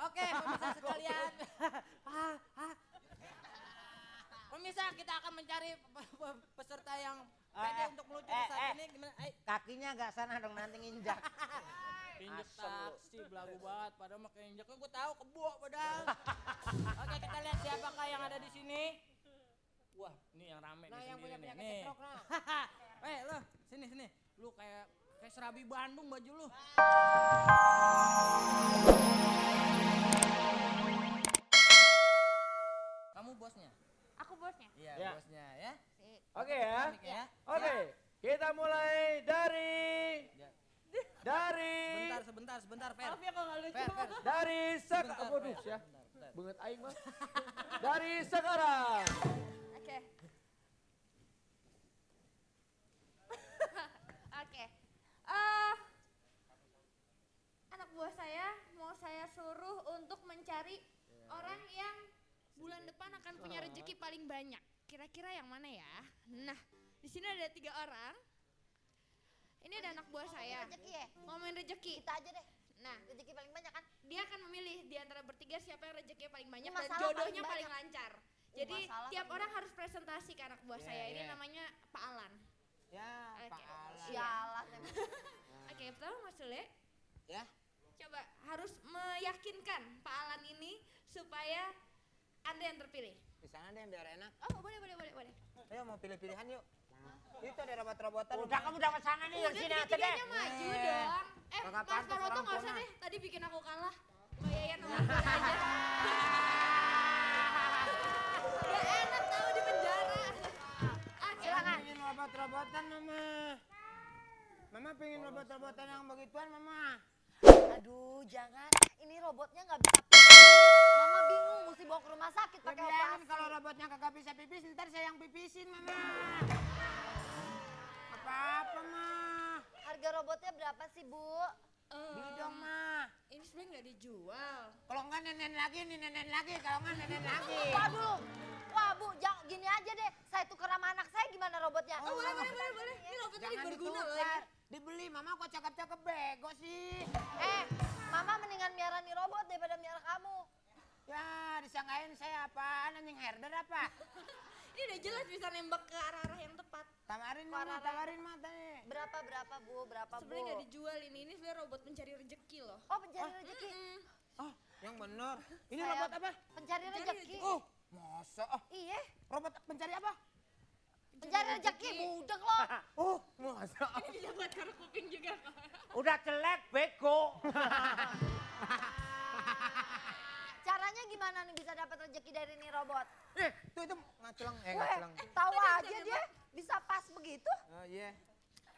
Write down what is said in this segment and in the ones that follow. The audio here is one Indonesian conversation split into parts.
Oke, pemirsa sekalian. Pemirsa, kita akan mencari peserta yang pede untuk meluncur saat ini. Gimana? Kakinya agak sana dong, nanti nginjak. Injek taksi, belagu banget. Padahal makai injeknya gue tahu kebo padahal. Oke, kita lihat siapakah yang ada di sini. Wah, ini yang rame Nah, di yang sini punya nih. penyakit Nih. stroke, nah. Lo, sini. Lu kayak serabi Bandung baju lu. Kamu bosnya? Aku bosnya. Iya, Ya. bosnya ya. Sip. Oke ya. Komik ya. Oke, kita mulai dari Ya. Sebentar, Fer. Maaf ya kalau nggak lucu. Fer. dari Sebentar, waduh Fer. ya. Sebentar. Banget aing mah. Dari sekarang. Oke. Oke. Anak buah saya mau saya suruh untuk mencari orang yang bulan depan akan punya rezeki paling banyak. Kira-kira yang mana ya? Nah, di sini ada 3 orang. Ini ada anak buah saya. Rezeki ya? Ngomongin rezeki. Kita aja deh. Nah, Rezeki paling banyak kan? dia akan memilih di antara bertiga siapa yang rezekinya paling banyak Ini dan masalah jodohnya paling paling banyak. lancar. Jadi masalah tiap paling orang harus presentasi ke anak buah Iya, saya. Ini iya. namanya Pak Alan. Ya, Oke. Pak Alan. Sialah. Oke, pertama Mas Sule. Ya. Coba harus meyakinkan Pak Alan ini supaya Anda yang terpilih. Di sana deh biar enak. Oh, boleh. Ayo mau pilih-pilihan yuk. Itu ada robot-robotan. Udah kamu dapat sana nih yang Udah sini aja deh. tiga-tiganya maju dong. Kagak Mas pantas Paroto orang nggak usah kona. deh. Tadi bikin aku kalah. Mbak Yayan sama Mas Sule aja. Gak enak tahu di penjara. Oke. Silakan. Pengen robot-robotan, Mama. Mama pengen robot-robotan yang begituan, Mama. Aduh, jangan. Ini robotnya nggak bisa pipis. Mama bingung mesti bawa ke rumah sakit pakai Bilangin operasi. kalau robotnya kagak bisa pipis, ntar saya yang pipisin, Mama. Apa-apa, Ma. Harga robotnya berapa sih, Bu? Beli dong, Ma. Ini sebenarnya nggak dijual. Kalau enggak nenen lagi, nih nenen lagi. Kalau enggak nenen lagi. Waduh. Wah, Bu, jangan gini aja deh. Saya tuker sama anak saya gimana robotnya? Oh, boleh. Ini robotnya Jangan berguna loh ditukar. ini. Dibeli, Mama kok cakep-cakep bego sih. Mama mendingan miara nih robot daripada miara kamu. Ya, disangkain saya apaan, anjing herder apa? Ini udah jelas bisa nembak ke arah-arah yang tepat. Tawarin, Mama, Parah. tawarin, Ma, tadi. Berapa, Bu? Berapa, Bu? Sebenarnya nggak dijual ini sebenarnya robot pencari rezeki loh. Oh, pencari rezeki. Oh, yang bener. Ini Saya- robot apa? Pencari rezeki. Oh, masa? Oh, Iya, robot pencari apa? pencari rezeki. Budek loh. Oh, masa? Ini bisa buat karo kuping juga. Udah jelek bego. Caranya gimana nih bisa dapat rezeki dari nih robot? Itu ngaceleng, Weh, ngaceleng. tahu aja dia bisa pas begitu. Oh, iya.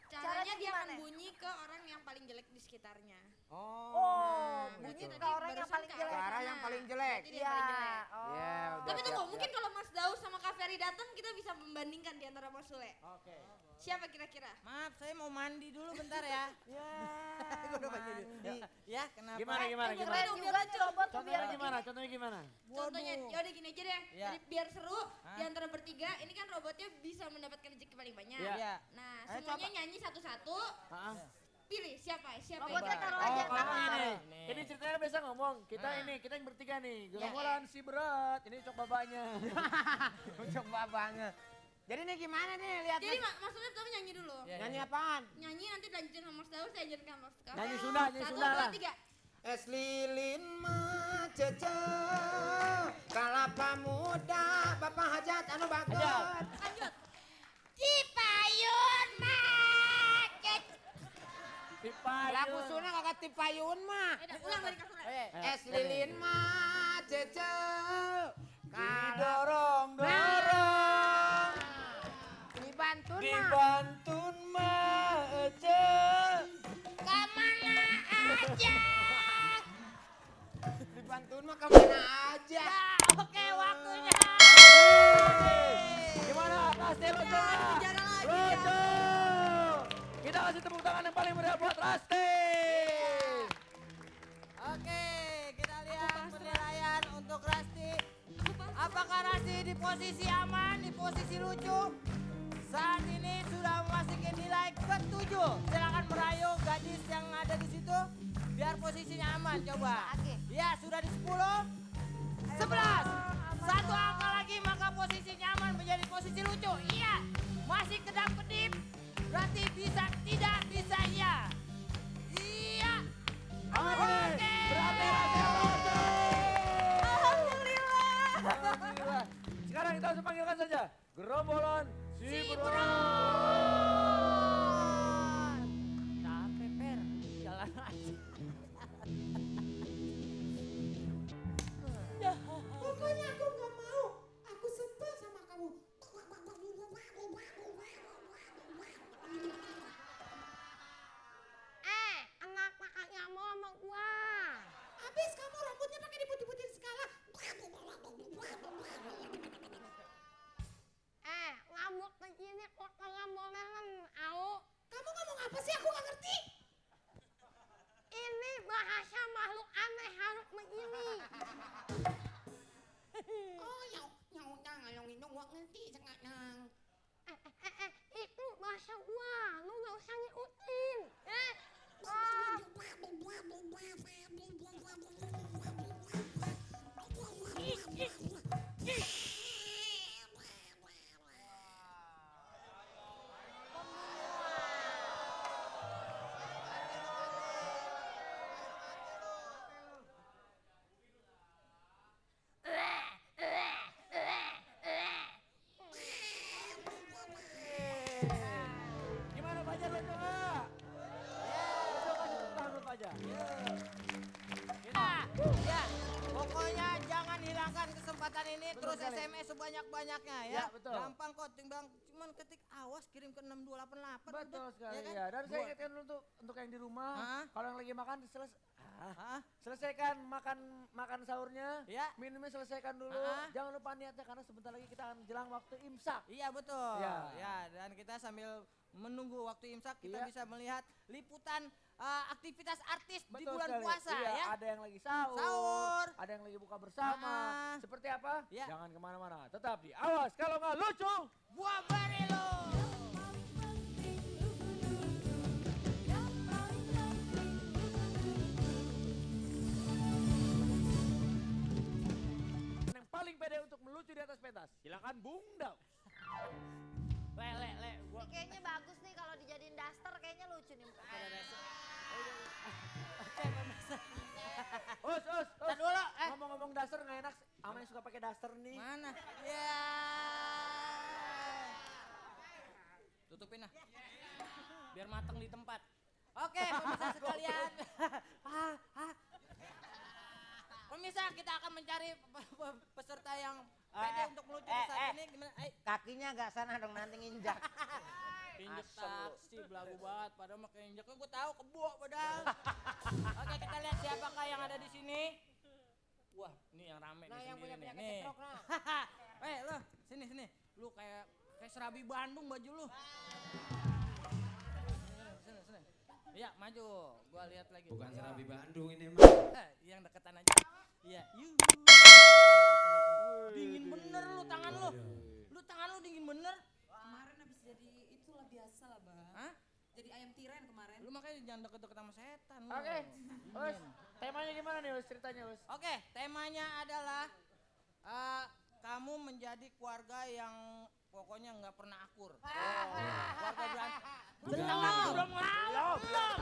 Caranya dia akan gimana? bunyi ke orang yang paling jelek di sekitarnya. Oh, bunyi gitu. ke orang yang barusan paling ke jelek. Ke arah yang paling jelek. Berarti dia yang paling jelek. Oh. Iya, udah. Tapi tunggu, siap, mungkin siap. kalau Mas Daus sama Kak Ferry datang kita bisa membandingkan di antara Mas Sule. Oke. Siapa kira-kira? Maaf, saya mau mandi dulu bentar ya. Ya, Gua udah mandi. Ya, kenapa? Gimana? Keren juga nih robot tuh biar Contohnya gimana? Contohnya, yaudah gini aja deh. Ya. Jadi biar seru di antara bertiga, ini kan robotnya bisa mendapatkan rezeki paling banyak. Iya. Iya. Nah, Ayo, semuanya nyanyi satu-satu. Heeh. Pilih siapa robotnya yang taruh Oh, aja kalau tangan. ini. Nih. Ini ceritanya biasa ngomong. Kita yang bertiga nih. Gerombolan si berat. Ini cok babanya. coba banget. Jadi nih gimana nih lihat Jadi maksudnya pertama nyanyi dulu. Iya, nyanyi apaan? Nyanyi nanti lanjutin sama Mas Daus, saya lanjutin sama Mas Kak. Nyanyi Sunda, nyanyi Satu, Sunda dua, lah. tiga. Es lilin mah cece kalapa muda bapak hajat anu bagus. Hajat. Lanjut. Cipayun macet. Pipayun. Lagu Sunda kagak tipayun mah. Udah, ulang dari Kak Sule. Es lilin mah cece Didorong dorong dibantun mah dibantun mah aja. Kemana aja? dibantun mah kemana aja. Oke, waktunya. Gimana? Rasti lucu Ya, nggak? bicara lagi ya. Lucu. Kita kasih tepuk tangan yang paling meriah buat Rasti. Oke, kita lihat penilaian untuk Rasti. Apakah Rasti di posisi aman, di posisi lucu? Saat ini sudah memasuki nilai ke-7. Silakan merayu gadis yang ada di situ biar posisinya aman. Coba. Oke. Ya, sudah di 10, 11. Satu angka lagi maka posisi nyaman menjadi posisi lucu. Iya, masih kedap-kedip. Berarti bisa tidak, bisa iya. Iya. Oke. Berarti Rasti lucu. Alhamdulillah. Sekarang kita langsung panggilkan saja gerombolan si Berat. Capek, Per. Jalan aja. Pokoknya aku nggak mau. Aku sebel sama kamu. Anak kakaknya mau sama gua. Habis kamu rambutnya pakai diputih-putihin segala. Ngamuk begini kok kayak molelan, au. Kamu ngomong apa sih? Aku nggak ngerti. Ini bahasa makhluk aneh harus begini. Oh, ya udah ngalongin dong. Gua ngerti sekarang. Itu bahasa gua, lu gak usah ngikutin. Gimana Fajar lucu nggak? Lucu kasih tepuk tangan buat Fajar. Ya, pokoknya jangan hilangkan kesempatan ini. Betul Terus sekali. SMS sebanyak-banyaknya ya. Ya, betul. Gampang kok, timbang cuman ketik awas kirim ke 6288. Betul udah, sekali kan? ya. Dan saya Buat- ingatkan dulu untuk yang di rumah, Hah? kalau yang lagi makan Hah? selesaikan makan sahurnya, Ya. minumnya selesaikan dulu. Ah. Jangan lupa niatnya karena sebentar lagi kita akan menjelang waktu imsak. Iya betul. Ya. Ya, dan kita sambil menunggu waktu imsak kita Iya. bisa melihat liputan aktivitas artis di Betul bulan sekali. puasa Iya, ya. ada yang lagi sahur, Sahur. ada yang lagi buka bersama. Ah. Seperti apa? Ya. Jangan kemana-mana. Tetap di awas kalau nggak lucu. Buah barelo. Yang paling pede untuk melucu di atas pentas. Silakan Bung Dau. Le, gua Ini kayaknya bagus nih kalau dijadiin daster, kayaknya lucu nih. Us. Tar dulu, Ngomong-ngomong daster nggak enak. Ama yang suka pakai daster nih. mana? Ya. Tutupin lah. Biar mateng di tempat. Oke, pemirsa sekalian. Pemirsa, kita akan mencari peserta yang pede untuk melucu saat ini. Gimana? Kakinya agak sana dong nanti nginjak. Injek Asem lu. taksi, belagu banget. Padahal mah injeknya gue tahu kebo padahal. Oke, kita lihat siapakah yang ada di sini. Wah, ini yang rame Nah, nih yang punya sendiri nih. penyakit Nih. stroke nah. Lo, sini. Lu kayak serabi Bandung baju lu. Sini. Iya, maju. Gua lihat lagi. Bukan serabi Bandung ini mah. Yang deketan aja. Iya, dingin bener lu tangan lu. Lu tangan lu dingin bener. Kemarin habis jadi itulah biasa lah bang. Hah? Jadi ayam tiren kemarin. Lu makanya jangan deket-deket sama setan lu. Oke, Us. Dingin. Temanya gimana nih Us? Ceritanya Us. Oke, temanya adalah kamu menjadi keluarga yang pokoknya nggak pernah akur. Keluarga berantem. Belum.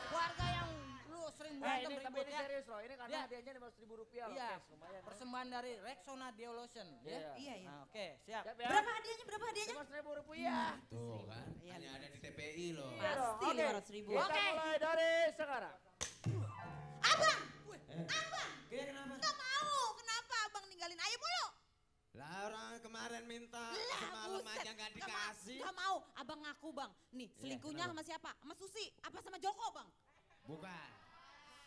Keluarga yang lu sering berantem Ini tapi ribut ini ya. serius loh. Ini karena Ya. hadiahnya Rp500.000 loh. Iya, Cash, lumayan. Ya. persembahan dari Rexona Deolution ya. Iya. Iya. Nah, oke, siap. Siap ya? Berapa hadiahnya? Berapa hadiahnya? Rp500.000. Tuh kan, hanya ada di TPI loh. Iya dong, Pasti oke. 500.000. Kita Oke. mulai dari sekarang. Kayak kenapa? Gak mau. Kenapa abang ninggalin ayah mulu? Lah orang kemarin minta semalam buset. aja nggak dikasih. Gak mau. Abang ngaku bang. Nih selingkuhnya kenapa? sama siapa? Sama Susi? Apa sama Joko bang? Bukan.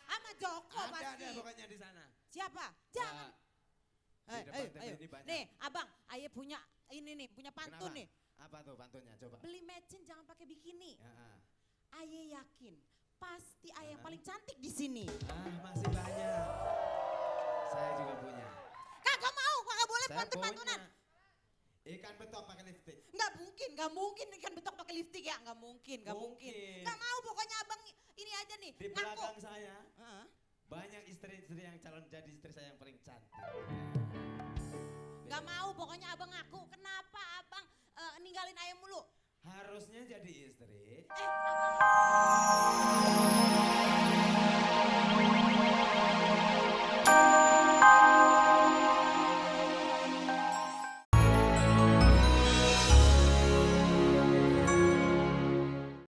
Sama Joko Ada pasti. pokoknya di sana. Siapa? Jangan. Di depan TPI ini banyak. Nih abang, ayah punya ini nih, punya pantun Kenapa? nih. Apa tuh pantunnya? Coba. Beli mecin jangan pakai bikini. Ya, Ayah yakin pasti ayah yang paling cantik di sini. masih banyak. Saya juga punya. Kagak mau, kagak boleh Saya pantun-pantunan. punya. Ikan betok pakai lipstick. Nggak mungkin ikan betok pakai lipstik ya, nggak mungkin. Mungkin. Nggak mau, pokoknya abang ini aja nih. Di belakang saya Heeh. banyak istri-istri yang calon jadi istri saya yang paling cantik. Gak mau, pokoknya abang ngaku. Kenapa abang ninggalin ayah mulu? Harusnya jadi istri,